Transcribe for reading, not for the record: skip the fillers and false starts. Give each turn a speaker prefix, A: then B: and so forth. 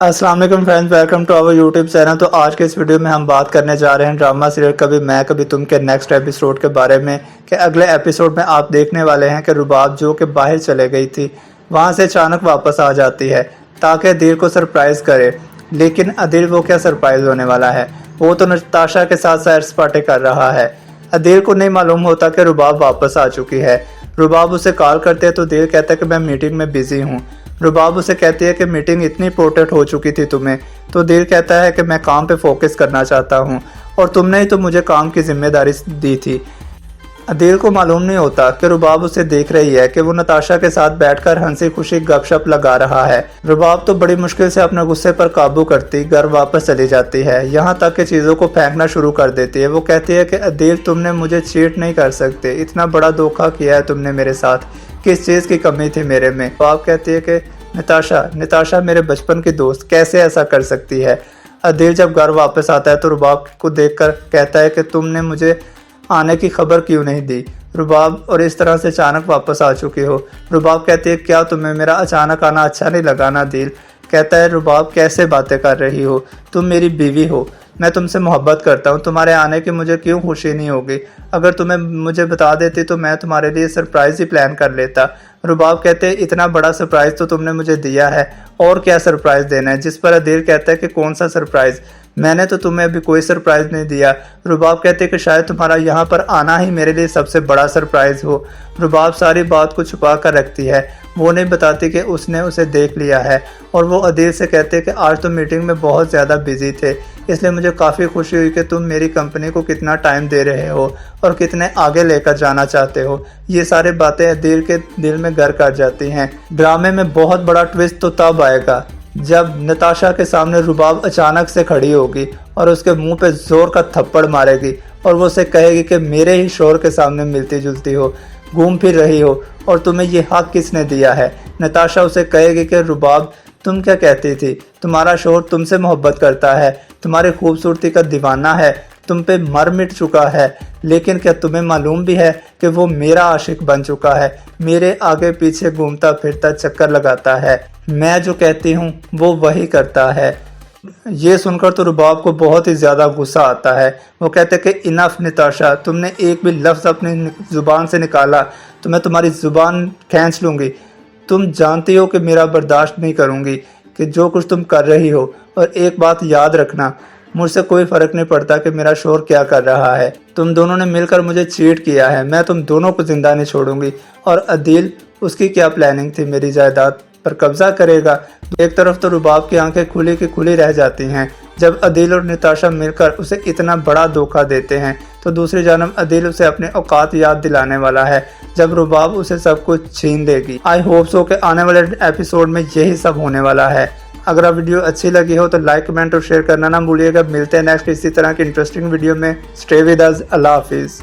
A: अस्सलाम वालेकुम friends, welcome to our YouTube channel. तो आज के इस वीडियो में हम बात करने जा रहे हैं ड्रामा सीरियल कभी मैं कभी तुम के नेक्स्ट एपिसोड के बारे में। कि अगले एपिसोड में आप देखने वाले हैं कि रुबाब जो कि बाहर चले गई थी वहां से अचानक वापस आ जाती है ताकि अदील को सरप्राइज़ करे। लेकिन अदील वो क्या सरप्राइज़ होने वाला है, वो तो नताशा के साथ सैर सपाटे कर रहा है। अदील को नहीं मालूम होता कि रुबाब वापस आ चुकी है। रुबाब उसे कॉल करते हैं तो अदील कहता है कि मैं मीटिंग में बिजी हूँ। रुबाब उसे कहती है कि मीटिंग इतनी इंपॉर्टेंट हो चुकी थी तुम्हें, तो दिल कहता है कि मैं काम पे फोकस करना चाहता हूँ और तुमने ही तो मुझे काम की जिम्मेदारी दी थी। अदील को मालूम नहीं होता कि रुबाब उसे देख रही है कि वो नताशा के साथ बैठकर हंसी खुशी गपशप लगा रहा है। रुबाब तो बड़ी मुश्किल से अपने गुस्से पर काबू करती घर वापस चली जाती है, यहाँ तक कि चीज़ों को फेंकना शुरू कर देती है। वो कहती है कि अदील तुमने मुझे चीट नहीं कर सकते, इतना बड़ा धोखा किया है तुमने मेरे साथ, किस चीज़ की कमी थी मेरे में। रुबाब कहती है कि नताशा मेरे बचपन की दोस्त कैसे ऐसा कर सकती है। अदील जब घर वापस आता है तो रुबाब को देखकर कहता है कि तुमने मुझे आने की खबर क्यों नहीं दी रुबाब, और इस तरह से अचानक वापस आ चुकी हो। रुबाब कहती है क्या तुम्हें मेरा अचानक आना अच्छा नहीं लगा ना। दिल कहता है रुबाब कैसे बातें कर रही हो, तुम मेरी बीवी हो, मैं तुमसे मोहब्बत करता हूँ, तुम्हारे आने की मुझे क्यों खुशी नहीं होगी। अगर तुम्हें मुझे बता देती तो मैं तुम्हारे लिए सरप्राइज़ ही प्लान कर लेता। रुबाब कहते हैं इतना बड़ा सरप्राइज़ तो तुमने मुझे दिया है, और क्या सरप्राइज़ देना है। जिस पर अदील कहता है कि कौन सा सरप्राइज़, मैंने तो तुम्हें अभी कोई सरप्राइज़ नहीं दिया। रुबाब कहते हैं कि शायद तुम्हारा यहाँ पर आना ही मेरे लिए सबसे बड़ा सरप्राइज़ हो। रुबाब सारी बात को छुपा कर रखती है, वो नहीं बताती कि उसने उसे देख लिया है। और वो अदील से कहते हैं कि आज तो मीटिंग में बहुत ज़्यादा बिजी थे, इसलिए मुझे काफ़ी खुशी हुई कि तुम मेरी कंपनी को कितना टाइम दे रहे हो और कितने आगे लेकर जाना चाहते हो। ये सारी बातें अदील के दिल में घर कर जाती हैं। ड्रामे में बहुत बड़ा ट्विस्ट तो तब आएगा जब नताशा के सामने रुबाब अचानक से खड़ी होगी और उसके मुंह पे जोर का थप्पड़ मारेगी और वो उसे कहेगी कि मेरे ही शोर के सामने मिलती जुलती हो, घूम फिर रही हो, और तुम्हें ये हक किसने दिया है। नताशा उसे कहेगी कि रुबाब तुम क्या कहती थी, तुम्हारा शोहर तुमसे मोहब्बत करता है, तुम्हारी खूबसूरती का दीवाना है, तुम पे मर मिट चुका है, लेकिन क्या तुम्हें मालूम भी है कि वो मेरा आशिक बन चुका है, मेरे आगे पीछे घूमता फिरता चक्कर लगाता है, मैं जो कहती हूँ वो वही करता है। ये सुनकर तो रुबाब को बहुत ही ज़्यादा गुस्सा आता है। वो कहते हैं कि इनफ नताशा, तुमने एक भी लफ्ज़ अपनी ज़ुबान से निकाला तो मैं तुम्हारी ज़ुबान खींच लूँगी। तुम जानती हो कि मेरा बर्दाश्त नहीं करूँगी कि जो कुछ तुम कर रही हो। और एक बात याद रखना, मुझसे कोई फ़र्क नहीं पड़ता कि मेरा शोहर क्या कर रहा है, तुम दोनों ने मिलकर मुझे चीट किया है, मैं तुम दोनों को ज़िंदा नहीं छोड़ूंगी। और अदील, उसकी क्या प्लानिंग थी, मेरी जायदाद पर कब्जा करेगा। एक तरफ तो रुबाब की आंखें खुली की खुली रह जाती हैं जब अदील और नताशा मिलकर उसे इतना बड़ा धोखा देते हैं, तो दूसरी जानब अदील उसे अपने औकात याद दिलाने वाला है जब रुबाब उसे सब कुछ छीन लेगी। आई होप सो कि आने वाले एपिसोड में यही सब होने वाला है। अगर आप वीडियो अच्छी लगी हो तो लाइक कमेंट और शेयर करना ना भूलिएगा। मिलते हैं नेक्स्ट इसी तरह की इंटरेस्टिंग वीडियो में। Stay with us. अल्लाह हाफिज़।